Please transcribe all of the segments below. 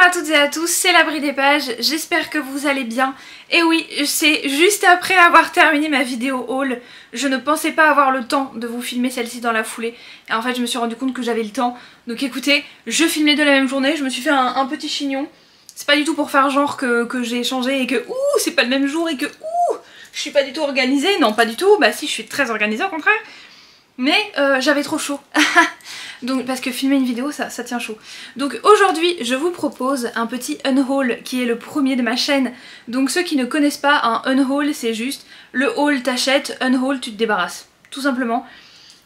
à toutes et à tous, c'est l'Abri des Pages, j'espère que vous allez bien. Et oui, c'est juste après avoir terminé ma vidéo haul, je ne pensais pas avoir le temps de vous filmer celle-ci dans la foulée. Et en fait je me suis rendu compte que j'avais le temps. Donc écoutez, je filmais de la même journée, je me suis fait un petit chignon. C'est pas du tout pour faire genre que j'ai changé et que ouh c'est pas le même jour et que ouh je suis pas du tout organisée, non pas du tout, bah si je suis très organisée au contraire. Mais j'avais trop chaud. Donc, parce que filmer une vidéo ça tient chaud. Donc aujourd'hui je vous propose un petit unhaul qui est le premier de ma chaîne. Donc ceux qui ne connaissent pas, un unhaul c'est juste le haul t'achètes, unhaul tu te débarrasses. Tout simplement.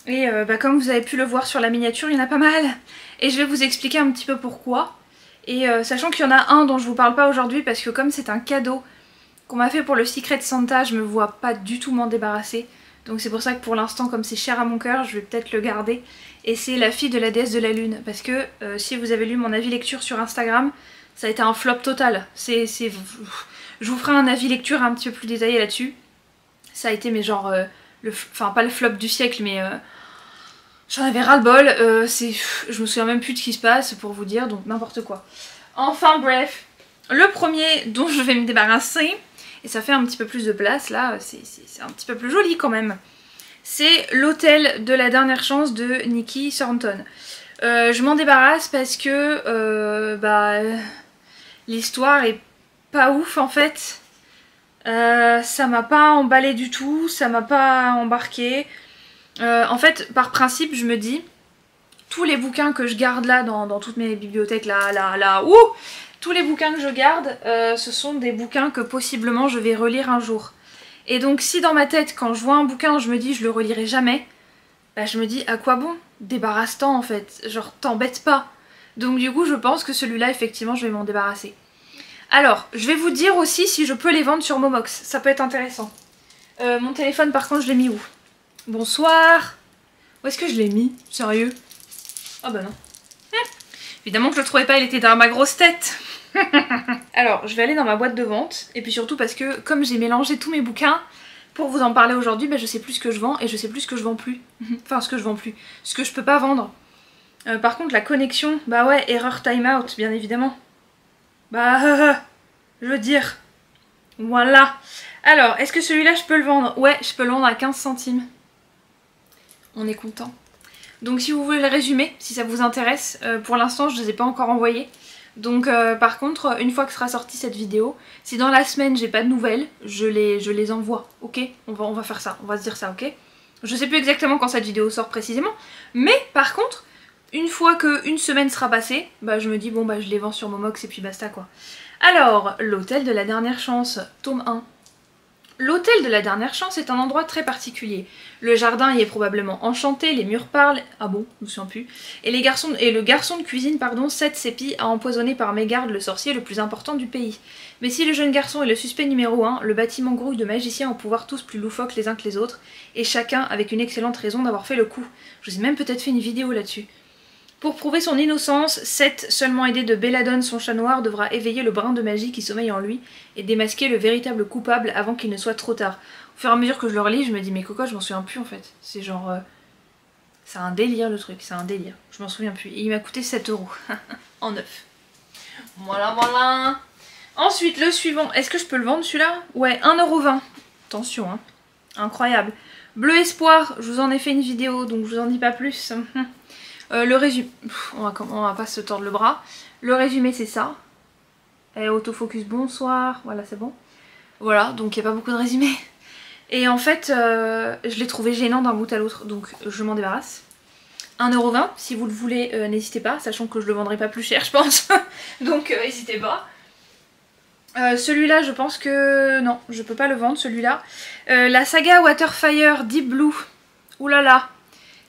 Et comme vous avez pu le voir sur la miniature, il y en a pas mal. Et je vais vous expliquer un petit peu pourquoi. Et sachant qu'il y en a un dont je vous parle pas aujourd'hui parce que comme c'est un cadeau qu'on m'a fait pour le Secret Santa, je me vois pas du tout m'en débarrasser. Donc c'est pour ça que pour l'instant, comme c'est cher à mon cœur, je vais peut-être le garder. Et c'est La fille de la déesse de la lune. Parce que si vous avez lu mon avis lecture sur Instagram, ça a été un flop total. Je vous ferai un avis lecture un petit peu plus détaillé là-dessus. Ça a été mais genre, enfin pas le flop du siècle mais j'en avais ras le bol. Je me souviens même plus de ce qui se passe pour vous dire, donc n'importe quoi. Enfin bref, le premier dont je vais me débarrasser, et ça fait un petit peu plus de place là, c'est un petit peu plus joli quand même. C'est L'Hôtel de la dernière chance de Nikki Thornton. Je m'en débarrasse parce que l'histoire est pas ouf en fait. Ça m'a pas emballé du tout, ça m'a pas embarqué. En fait, par principe, je me dis, tous les bouquins que je garde là dans toutes mes bibliothèques, tous les bouquins que je garde, ce sont des bouquins que possiblement je vais relire un jour. Et donc si dans ma tête, quand je vois un bouquin, je me dis je le relirai jamais, bah je me dis à quoi bon? Débarrasse-t'en en fait, genre t'embête pas. Donc du coup je pense que celui-là effectivement je vais m'en débarrasser. Alors, je vais vous dire aussi si je peux les vendre sur Momox, ça peut être intéressant. Mon téléphone par contre je l'ai mis où? Bonsoir. Où est-ce que je l'ai mis? Sérieux? Ah bah non. Évidemment que je le trouvais pas, il était dans ma grosse tête. Alors, je vais aller dans ma boîte de vente. Et puis surtout parce que comme j'ai mélangé tous mes bouquins, pour vous en parler aujourd'hui, bah, je sais plus ce que je vends et je sais plus ce que je vends plus. Enfin, ce que je vends plus. Ce que je peux pas vendre. Par contre, la connexion, bah ouais, erreur timeout, bien évidemment. Bah, je veux dire. Voilà. Alors, est-ce que celui-là, je peux le vendre? Ouais, je peux le vendre à 15 centimes. On est content. Donc si vous voulez le résumer, si ça vous intéresse, pour l'instant je ne les ai pas encore envoyés. Donc par contre, une fois que sera sortie cette vidéo, si dans la semaine j'ai pas de nouvelles, je les envoie, ok? On va faire ça, on va se dire ça, ok? Je sais plus exactement quand cette vidéo sort précisément, mais par contre, une fois qu'une semaine sera passée, bah je me dis bon bah je les vends sur Momox et puis basta quoi. Alors, L'Hôtel de la dernière chance, tome 1. L'Hôtel de la dernière chance est un endroit très particulier. Le jardin y est probablement enchanté, les murs parlent... Ah bon, je me souviens plus. Et le garçon de cuisine, cède ses pilles à empoisonner par mégarde le sorcier le plus important du pays. Mais si le jeune garçon est le suspect numéro 1, le bâtiment grouille de magiciens au pouvoir tous plus loufoques les uns que les autres, et chacun avec une excellente raison d'avoir fait le coup. Je vous ai même peut-être fait une vidéo là-dessus. Pour prouver son innocence, Seth, seulement aidé de Belladone, son chat noir, devra éveiller le brin de magie qui sommeille en lui et démasquer le véritable coupable avant qu'il ne soit trop tard. Au fur et à mesure que je le relis, je me dis mais Coco, je m'en souviens plus en fait. C'est genre... c'est un délire le truc, c'est un délire. Je m'en souviens plus. Et il m'a coûté 7 € en neuf. Voilà, voilà. Ensuite, le suivant. Est-ce que je peux le vendre celui-là? Ouais, 1,20 €. Attention, hein. Incroyable. Bleu Espoir, je vous en ai fait une vidéo, donc je vous en dis pas plus. Le résumé, on va pas se tordre le bras. Le résumé c'est ça. Autofocus, bonsoir, voilà c'est bon. Voilà, donc il n'y a pas beaucoup de résumé. Et en fait, je l'ai trouvé gênant d'un bout à l'autre, donc je m'en débarrasse. 1,20 €, si vous le voulez, n'hésitez pas, sachant que je le vendrai pas plus cher je pense. Donc n'hésitez pas. Celui-là je pense que... non, je peux pas le vendre celui-là. La saga Waterfire Deep Blue. Oulala.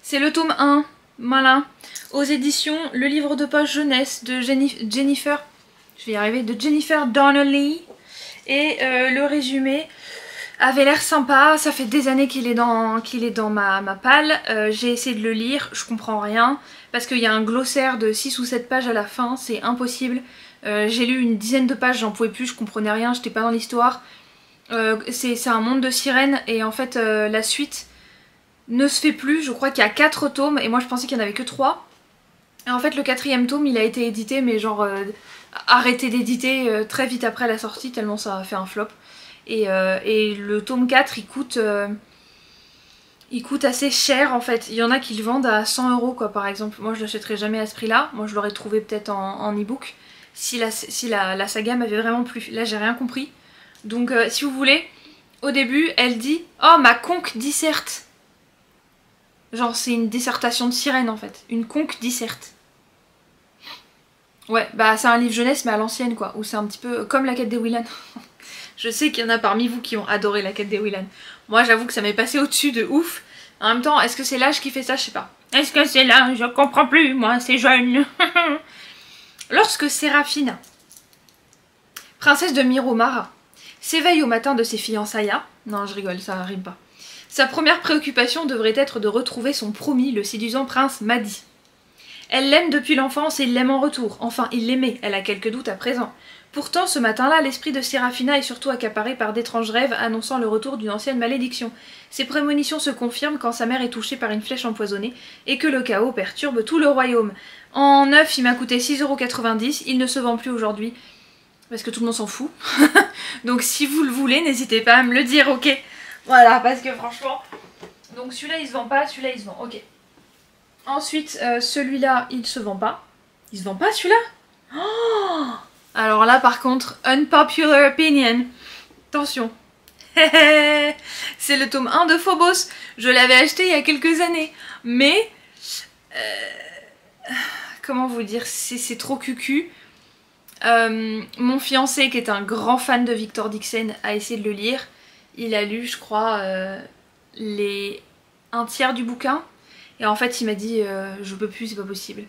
C'est le tome 1. Voilà, aux éditions Le Livre de Poche Jeunesse de Jennifer, je vais y arriver, de Jennifer Donnelly. Et le résumé avait l'air sympa, ça fait des années qu'il est dans ma palle. J'ai essayé de le lire, je comprends rien, parce qu'il y a un glossaire de 6 ou 7 pages à la fin, c'est impossible. J'ai lu une dizaine de pages, j'en pouvais plus, je comprenais rien, j'étais pas dans l'histoire. C'est un monde de sirènes et en fait la suite ne se fait plus, je crois qu'il y a 4 tomes et moi je pensais qu'il n'y en avait que 3. Et en fait le 4e tome il a été édité mais genre arrêté d'éditer très vite après la sortie tellement ça a fait un flop. Et le tome 4 il coûte assez cher en fait. Il y en a qui le vendent à 100 € quoi par exemple. Moi je l'achèterais jamais à ce prix là. Moi je l'aurais trouvé peut-être en e-book si la saga m'avait vraiment plu. Là j'ai rien compris. Donc si vous voulez, au début elle dit oh ma conque disserte. Genre c'est une dissertation de sirène en fait. Une conque disserte. Ouais bah c'est un livre jeunesse mais à l'ancienne quoi. Où c'est un petit peu comme la quête des Willan. Je sais qu'il y en a parmi vous qui ont adoré la quête des Willan. Moi j'avoue que ça m'est passé au-dessus de ouf. En même temps, est-ce que c'est l'âge qui fait ça? Je sais pas. Est-ce que c'est l'âge? Je comprends plus, moi c'est jeune. Lorsque Séraphina, princesse de Miromara, s'éveille au matin de ses fiançailles, non je rigole, ça rime pas. Sa première préoccupation devrait être de retrouver son promis, le séduisant prince Madi. Elle l'aime depuis l'enfance et il l'aime en retour. Enfin, il l'aimait, elle a quelques doutes à présent. Pourtant, ce matin-là, l'esprit de Séraphina est surtout accaparé par d'étranges rêves annonçant le retour d'une ancienne malédiction. Ses prémonitions se confirment quand sa mère est touchée par une flèche empoisonnée et que le chaos perturbe tout le royaume. En neuf, il m'a coûté 6,90 €, il ne se vend plus aujourd'hui, parce que tout le monde s'en fout. Donc si vous le voulez, n'hésitez pas à me le dire, ok? Voilà, parce que franchement... Donc celui-là, il se vend pas, celui-là, il se vend, ok. Ensuite, celui-là, il se vend pas. Il se vend pas, celui-là? Oh! Alors là par contre, unpopular opinion, attention, c'est le tome 1 de Phobos, je l'avais acheté il y a quelques années, mais, comment vous dire, c'est trop cucu. Mon fiancé qui est un grand fan de Victor Dixon a essayé de le lire, il a lu je crois un tiers du bouquin, et en fait il m'a dit je peux plus, c'est pas possible.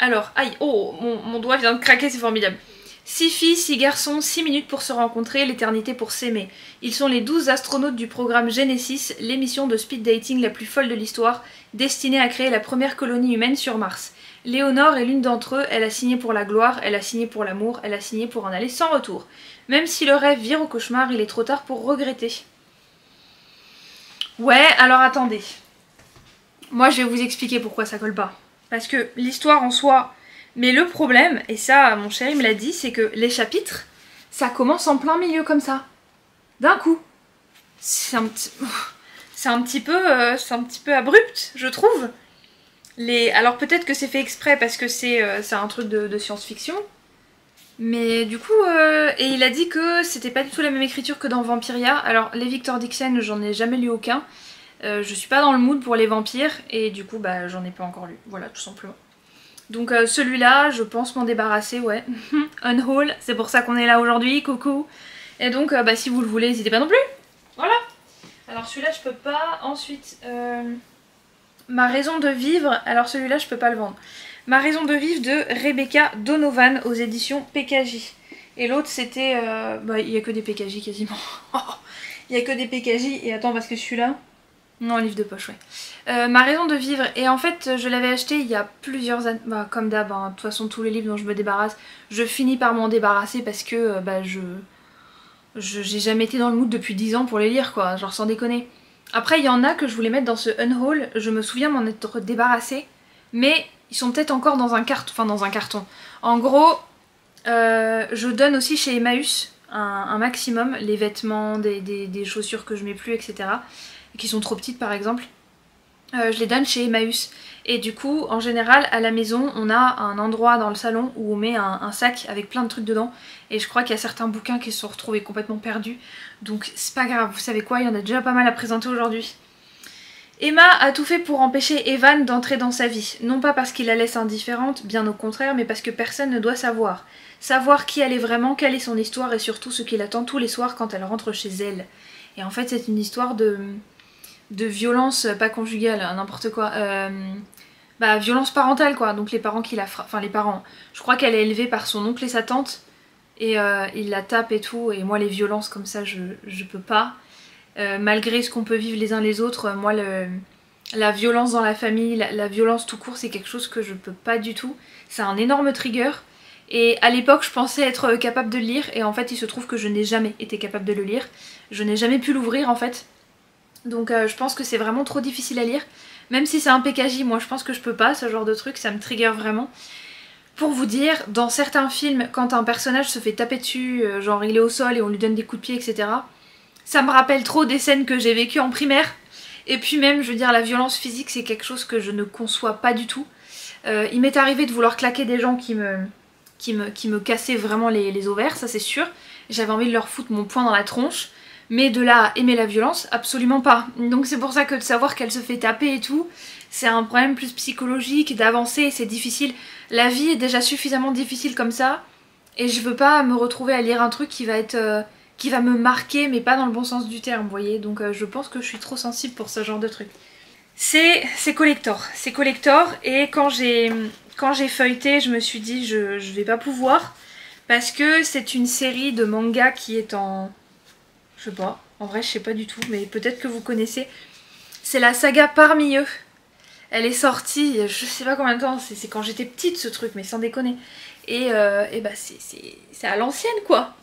Alors, aïe, oh, mon doigt vient de craquer, c'est formidable. 6 filles, 6 garçons, 6 minutes pour se rencontrer, l'éternité pour s'aimer. Ils sont les 12 astronautes du programme Genesis, l'émission de speed dating la plus folle de l'histoire, destinée à créer la première colonie humaine sur Mars. Léonore est l'une d'entre eux, elle a signé pour la gloire, elle a signé pour l'amour, elle a signé pour en aller sans retour. Même si le rêve vire au cauchemar, il est trop tard pour regretter. Ouais, alors attendez. Moi je vais vous expliquer pourquoi ça colle pas. Parce que l'histoire en soi... Mais le problème, et ça mon chéri me l'a dit, c'est que les chapitres, ça commence en plein milieu comme ça. D'un coup. C'est un petit peu abrupt, je trouve. Alors peut-être que c'est fait exprès parce que c'est un truc de science-fiction. Mais du coup, et il a dit que c'était pas du tout la même écriture que dans Vampiria. Alors les Victor Dixon, j'en ai jamais lu aucun. Je suis pas dans le mood pour les vampires et du coup bah j'en ai pas encore lu, voilà tout simplement. Donc celui-là je pense m'en débarrasser, ouais. Unhaul, c'est pour ça qu'on est là aujourd'hui, coucou. Et donc bah si vous le voulez n'hésitez pas non plus, voilà. Alors celui-là je peux pas, ensuite Ma raison de vivre, alors celui-là je peux pas le vendre. Ma raison de vivre de Rebecca Donovan aux éditions PKJ. Et l'autre c'était, bah il y a que des PKJ quasiment. Il y a que des PKJ et attends parce que celui-là... Non, livre de poche, ouais. Ma raison de vivre, et en fait je l'avais acheté il y a plusieurs années, bah, comme d'hab, hein. De toute façon tous les livres dont je me débarrasse, je finis par m'en débarrasser parce que bah, j'ai jamais été dans le mood depuis 10 ans pour les lire quoi, genre sans déconner. Après il y en a que je voulais mettre dans ce unhaul, je me souviens m'en être débarrassée, mais ils sont peut-être encore dans un carton, enfin dans un carton. En gros, je donne aussi chez Emmaüs un maximum, les vêtements, des chaussures que je mets plus, etc. Qui sont trop petites par exemple, je les donne chez Emmaüs. Et du coup, en général, à la maison, on a un endroit dans le salon où on met un sac avec plein de trucs dedans. Et je crois qu'il y a certains bouquins qui se sont retrouvés complètement perdus. Donc c'est pas grave, vous savez quoi, il y en a déjà pas mal à présenter aujourd'hui. Emma a tout fait pour empêcher Evan d'entrer dans sa vie. Non pas parce qu'il la laisse indifférente, bien au contraire, mais parce que personne ne doit savoir. Savoir qui elle est vraiment, quelle est son histoire et surtout ce qui l'attend tous les soirs quand elle rentre chez elle. Et en fait, c'est une histoire de violence, pas conjugale, n'importe quoi, bah violence parentale quoi, donc les parents qui la frappent, enfin les parents, je crois qu'elle est élevée par son oncle et sa tante, et ils la tapent et tout, et moi les violences comme ça je peux pas, malgré ce qu'on peut vivre les uns les autres, moi la violence dans la famille, la violence tout court c'est quelque chose que je peux pas du tout, c'est un énorme trigger, et à l'époque je pensais être capable de le lire, et en fait il se trouve que je n'ai jamais été capable de le lire, je n'ai jamais pu l'ouvrir en fait. Donc je pense que c'est vraiment trop difficile à lire. Même si c'est un PKJ, moi je pense que je peux pas, ce genre de truc, ça me trigger vraiment. Pour vous dire, dans certains films, quand un personnage se fait taper dessus, genre il est au sol et on lui donne des coups de pied, etc. Ça me rappelle trop des scènes que j'ai vécues en primaire. Et puis même, je veux dire, la violence physique, c'est quelque chose que je ne conçois pas du tout. Il m'est arrivé de vouloir claquer des gens qui me cassaient vraiment les ovaires, ça c'est sûr. J'avais envie de leur foutre mon poing dans la tronche. Mais de là à aimer la violence, absolument pas. Donc c'est pour ça que de savoir qu'elle se fait taper et tout, c'est un problème plus psychologique, d'avancer, c'est difficile. La vie est déjà suffisamment difficile comme ça, et je veux pas me retrouver à lire un truc qui va me marquer, mais pas dans le bon sens du terme, vous voyez. Donc je pense que je suis trop sensible pour ce genre de truc. C'est collector, et quand j'ai feuilleté, je me suis dit je vais pas pouvoir, parce que c'est une série de mangas qui est en... Je sais pas, en vrai je sais pas du tout, mais peut-être que vous connaissez. C'est la saga Parmi eux. Elle est sortie, je sais pas combien de temps, c'est quand j'étais petite ce truc, mais sans déconner. Et bah c'est à l'ancienne quoi.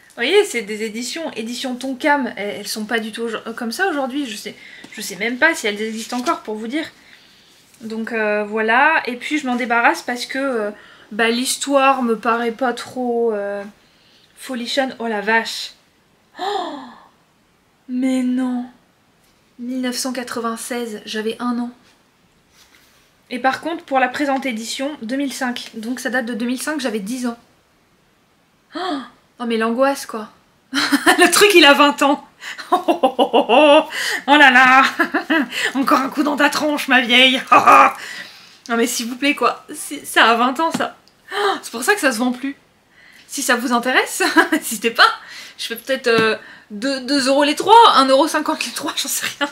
Vous voyez, c'est des éditions Tonkam, elles sont pas du tout comme ça aujourd'hui, je sais même pas si elles existent encore pour vous dire. Donc voilà, et puis je m'en débarrasse parce que bah, l'histoire me paraît pas trop folichonne. Oh la vache. Oh, mais non, 1996, j'avais 1 an. Et par contre, pour la présente édition, 2005. Donc ça date de 2005, j'avais 10 ans. Oh mais l'angoisse quoi. Le truc il a 20 ans. Oh là là. Encore un coup dans ta tronche ma vieille. Non mais s'il vous plaît quoi, ça a 20 ans ça. C'est pour ça que ça se vend plus. Si ça vous intéresse, n'hésitez pas. Je fais peut-être 2 € les 3, 1,50 € les 3, j'en sais rien.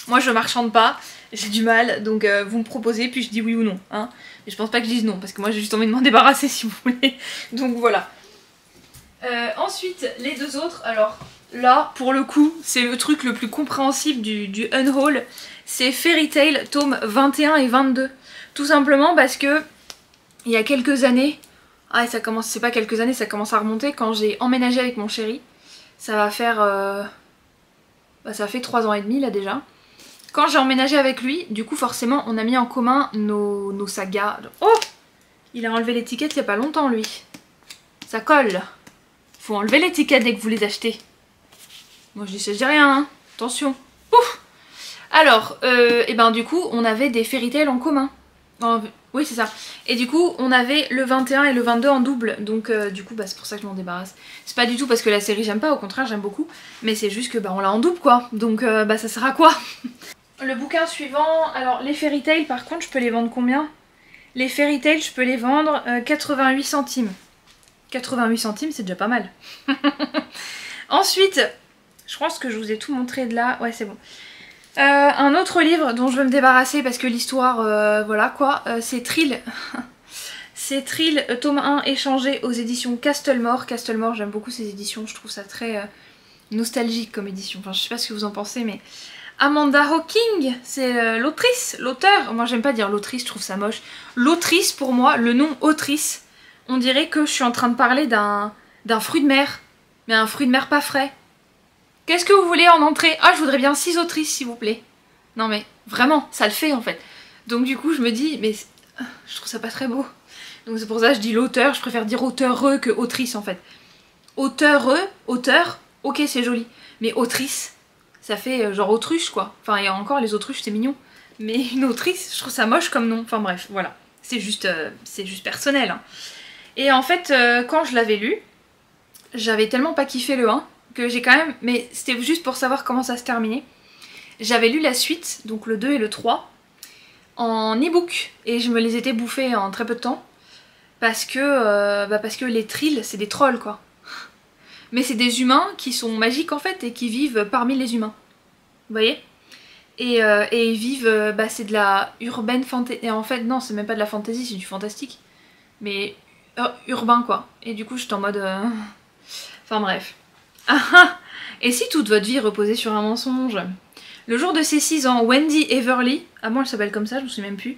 Moi je marchande pas, j'ai du mal, donc vous me proposez puis je dis oui ou non. Hein. Et je pense pas que je dise non, parce que moi j'ai juste envie de m'en débarrasser si vous voulez. Donc voilà. Ensuite, les 2 autres, alors là pour le coup, c'est le truc le plus compréhensible du Unhaul. C'est Fairy Tail, tome 21 et 22. Tout simplement parce que il y a quelques années... Ah, ça commence, c'est pas quelques années, ça commence à remonter. Quand j'ai emménagé avec mon chéri, ça va faire... bah, ça fait 3 ans et demi là déjà. Quand j'ai emménagé avec lui, du coup forcément on a mis en commun nos sagas. Oh, il a enlevé l'étiquette il y a pas longtemps lui. Ça colle. Faut enlever l'étiquette dès que vous les achetez. Moi je dis rien, hein. Attention. Ouf. Alors, et ben du coup on avait des Fairy Tail en commun. Oui c'est ça. Et du coup on avait le 21 et le 22 en double. Donc du coup bah, c'est pour ça que je m'en débarrasse. C'est pas du tout parce que la série j'aime pas, au contraire j'aime beaucoup. Mais c'est juste que bah, on l'a en double quoi. Donc bah ça sert à quoi? Le bouquin suivant, alors les Fairy Tail par contre je peux les vendre combien? Les Fairy Tail je peux les vendre 88 centimes. 88 centimes c'est déjà pas mal. Ensuite, je pense que je vous ai tout montré de là. Ouais c'est bon. Un autre livre dont je veux me débarrasser parce que l'histoire, voilà quoi, c'est Trill. C'est Trill, tome 1 échangé aux éditions Castlemore. Castlemore, j'aime beaucoup ces éditions, je trouve ça très nostalgique comme édition. Enfin, je sais pas ce que vous en pensez, mais... Amanda Hawking, c'est l'autrice, l'auteur. Moi, j'aime pas dire l'autrice, je trouve ça moche. L'autrice, pour moi, le nom autrice, on dirait que je suis en train de parler d'un fruit de mer. Mais un fruit de mer pas frais. Qu'est-ce que vous voulez en entrée? Ah, je voudrais bien 6 autrices, s'il vous plaît. Non mais, vraiment, ça le fait, en fait. Donc du coup, je me dis, mais je trouve ça pas très beau. Donc c'est pour ça que je dis l'auteur, je préfère dire auteureux que autrice, en fait. Auteureux, auteur, ok, c'est joli. Mais autrice, ça fait genre autruche, quoi. Enfin, et encore, les autruches, c'est mignon. Mais une autrice, je trouve ça moche comme nom. Enfin bref, voilà. C'est juste personnel. Hein. Et en fait, quand je l'avais lu, j'avais tellement pas kiffé le 1 que j'ai quand même... Mais c'était juste pour savoir comment ça se terminait. J'avais lu la suite, donc le 2 et le 3, en e-book. Et je me les étais bouffés en très peu de temps. Parce que les trills, c'est des trolls, quoi. Mais c'est des humains qui sont magiques, en fait, et qui vivent parmi les humains. Vous voyez? Et ils vivent... c'est de la urbaine fantasy... Et en fait, non, c'est même pas de la fantasy, c'est du fantastique. Mais urbain, quoi. Et du coup, j'étais en mode... Enfin bref. Et si toute votre vie reposait sur un mensonge? Le jour de ses 6 ans, Wendy Everly, ah bon elle s'appelle comme ça, je me souviens même plus,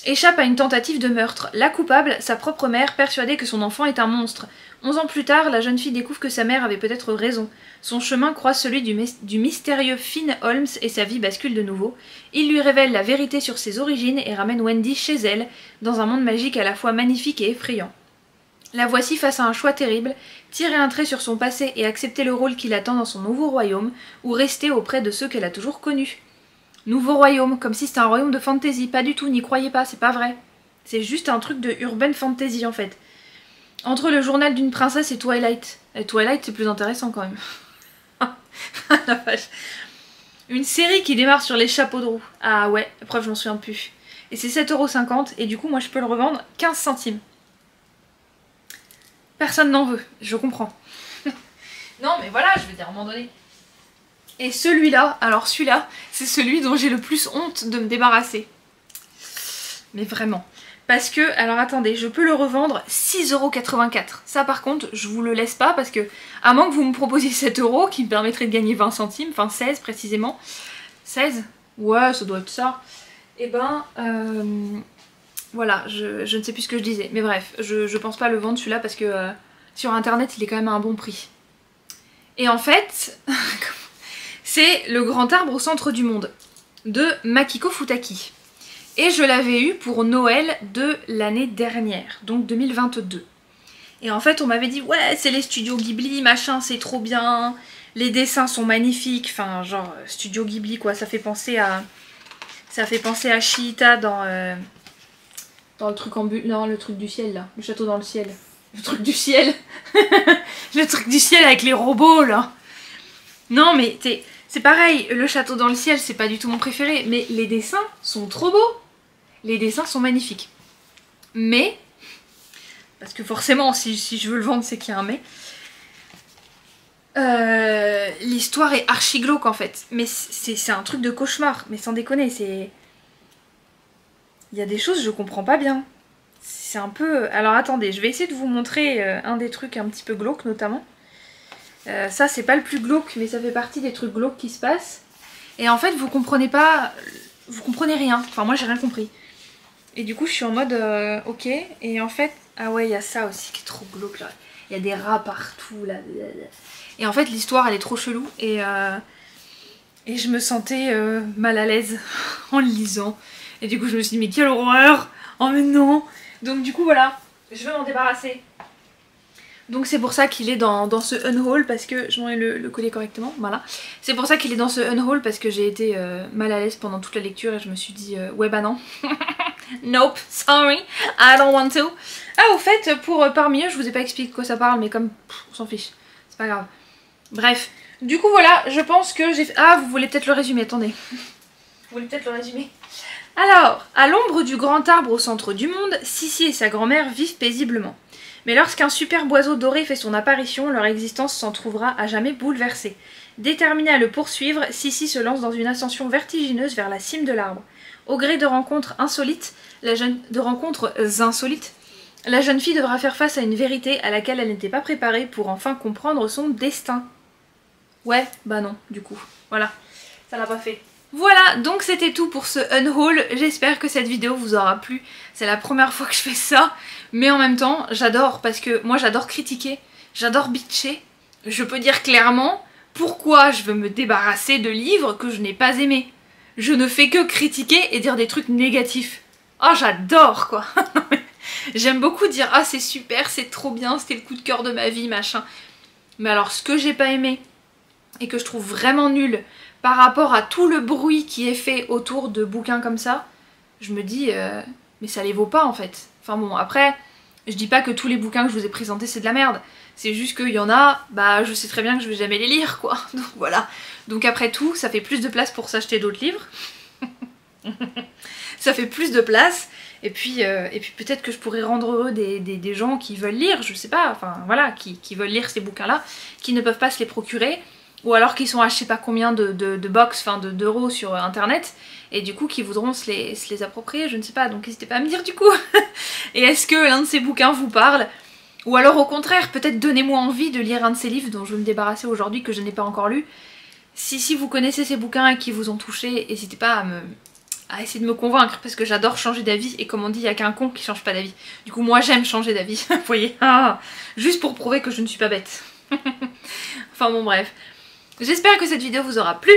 échappe à une tentative de meurtre. La coupable, sa propre mère, persuadée que son enfant est un monstre. 11 ans plus tard, la jeune fille découvre que sa mère avait peut-être raison. Son chemin croise celui du mystérieux Finn Holmes et sa vie bascule de nouveau. Il lui révèle la vérité sur ses origines et ramène Wendy chez elle, dans un monde magique à la fois magnifique et effrayant. La voici face à un choix terrible, tirer un trait sur son passé et accepter le rôle qui l'attend dans son nouveau royaume, ou rester auprès de ceux qu'elle a toujours connus. Nouveau royaume, comme si c'était un royaume de fantasy, pas du tout, n'y croyez pas, c'est pas vrai. C'est juste un truc de urban fantasy en fait. Entre le journal d'une princesse et Twilight. Et Twilight c'est plus intéressant quand même. La vache. Une série qui démarre sur les chapeaux de roue. Ah ouais, preuve je m'en souviens plus. Et c'est 7,50€ et du coup moi je peux le revendre 15 centimes. Personne n'en veut, je comprends. Non mais voilà, je veux dire à un moment donné. Et celui-là, alors celui-là, c'est celui dont j'ai le plus honte de me débarrasser. Mais vraiment. Parce que, alors attendez, je peux le revendre 6,84€. Ça par contre, je vous le laisse pas parce que, à moins que vous me proposiez 7€ qui me permettrait de gagner 20 centimes, enfin 16 précisément. 16 ? Ouais, ça doit être ça. Et ben, voilà, je ne sais plus ce que je disais. Mais bref, je pense pas le vendre celui-là parce que sur internet, il est quand même à un bon prix. Et en fait, c'est Le Grand Arbre au centre du monde de Makiko Futaki. Et je l'avais eu pour Noël de l'année dernière, donc 2022. Et en fait on m'avait dit ouais c'est les studios Ghibli, machin c'est trop bien, les dessins sont magnifiques, enfin genre studio Ghibli quoi, ça fait penser à Shiita dans le truc en bulle, non le truc du ciel là, le château dans le ciel, le truc du ciel, le truc du ciel avec les robots là. Non mais c'est pareil, le château dans le ciel c'est pas du tout mon préféré, mais les dessins sont trop beaux. Les dessins sont magnifiques. Mais, parce que forcément si je veux le vendre c'est qu'il y a un mais, l'histoire est archi glauque en fait. Mais c'est un truc de cauchemar, mais sans déconner, c'est... Il y a des choses je comprends pas bien. C'est un peu... Alors attendez, je vais essayer de vous montrer un des trucs un petit peu glauques notamment. Ça c'est pas le plus glauque mais ça fait partie des trucs glauques qui se passent. Et en fait vous comprenez pas... Vous comprenez rien. Enfin moi j'ai rien compris. Et du coup je suis en mode ok. Et en fait... Ah ouais il y a ça aussi qui est trop glauque là. Il y a des rats partout là. Et en fait l'histoire elle est trop chelou. Et je me sentais mal à l'aise en le lisant. Et du coup je me suis dit mais quelle horreur. Oh mais non. Donc du coup voilà. Je veux m'en débarrasser. Donc c'est pour ça qu'il est dans ce unhaul parce que je m'en ai le coller correctement, voilà. C'est pour ça qu'il est dans ce unhaul parce que j'ai été mal à l'aise pendant toute la lecture et je me suis dit ouais bah non. Nope, sorry, I don't want to. Ah au fait, pour parmi eux, je vous ai pas expliqué de quoi ça parle mais comme on s'en fiche, c'est pas grave. Bref, du coup voilà, je pense que j'ai fait... Ah vous voulez peut-être le résumer, attendez. Vous voulez peut-être le résumer. Alors, à l'ombre du grand arbre au centre du monde, Sissi et sa grand-mère vivent paisiblement. Mais lorsqu'un superbe oiseau doré fait son apparition, leur existence s'en trouvera à jamais bouleversée. Déterminée à le poursuivre, Sissi se lance dans une ascension vertigineuse vers la cime de l'arbre. Au gré de rencontres insolites, la jeune fille devra faire face à une vérité à laquelle elle n'était pas préparée pour enfin comprendre son destin. Ouais, bah non, du coup. Voilà, ça l'a pas fait. Voilà, donc c'était tout pour ce unhaul. J'espère que cette vidéo vous aura plu. C'est la première fois que je fais ça. Mais en même temps, j'adore parce que moi j'adore critiquer, j'adore bitcher. Je peux dire clairement pourquoi je veux me débarrasser de livres que je n'ai pas aimés. Je ne fais que critiquer et dire des trucs négatifs. Oh j'adore quoi. J'aime beaucoup dire ah c'est super, c'est trop bien, c'était le coup de cœur de ma vie, machin. Mais alors ce que j'ai pas aimé et que je trouve vraiment nul par rapport à tout le bruit qui est fait autour de bouquins comme ça, je me dis mais ça les vaut pas en fait. Enfin bon après, je dis pas que tous les bouquins que je vous ai présentés c'est de la merde. C'est juste qu'il y en a, bah je sais très bien que je vais jamais les lire quoi. Donc voilà. Donc après tout, ça fait plus de place pour s'acheter d'autres livres. Ça fait plus de place. Et puis peut-être que je pourrais rendre heureux des gens qui veulent lire, je sais pas, enfin voilà, qui veulent lire ces bouquins-là, qui ne peuvent pas se les procurer. Ou alors qu'ils sont à je sais pas combien de box, enfin d'euros sur internet, et du coup qui voudront se les approprier, je ne sais pas, donc n'hésitez pas à me dire du coup. Et est-ce que l'un de ces bouquins vous parle? Ou alors au contraire, peut-être donnez-moi envie de lire un de ces livres dont je veux me débarrasser aujourd'hui que je n'ai pas encore lu. Si vous connaissez ces bouquins et qui vous ont touché, n'hésitez pas à essayer de me convaincre parce que j'adore changer d'avis et comme on dit, il n'y a qu'un con qui change pas d'avis. Du coup, moi j'aime changer d'avis, vous voyez, juste pour prouver que je ne suis pas bête. Enfin bon, bref. J'espère que cette vidéo vous aura plu.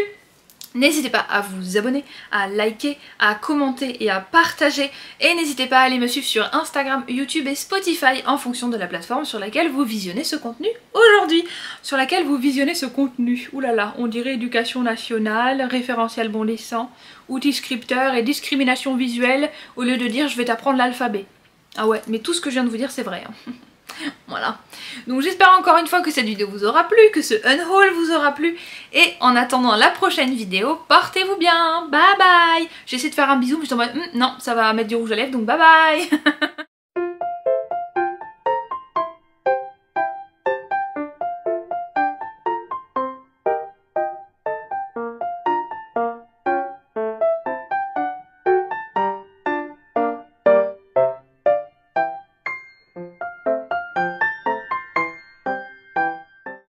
N'hésitez pas à vous abonner, à liker, à commenter et à partager. Et n'hésitez pas à aller me suivre sur Instagram, YouTube et Spotify en fonction de la plateforme sur laquelle vous visionnez ce contenu aujourd'hui. Sur laquelle vous visionnez ce contenu. Ouh là là, on dirait éducation nationale, référentiel bon laissant, outils scripteurs et discrimination visuelle au lieu de dire je vais t'apprendre l'alphabet. Ah ouais, mais tout ce que je viens de vous dire c'est vrai. Voilà. Donc j'espère encore une fois que cette vidéo vous aura plu, que ce unhaul vous aura plu. Et en attendant la prochaine vidéo, portez-vous bien. Bye bye. J'essaie de faire un bisou mais je suis en mode non, ça va mettre du rouge à lèvres donc bye bye.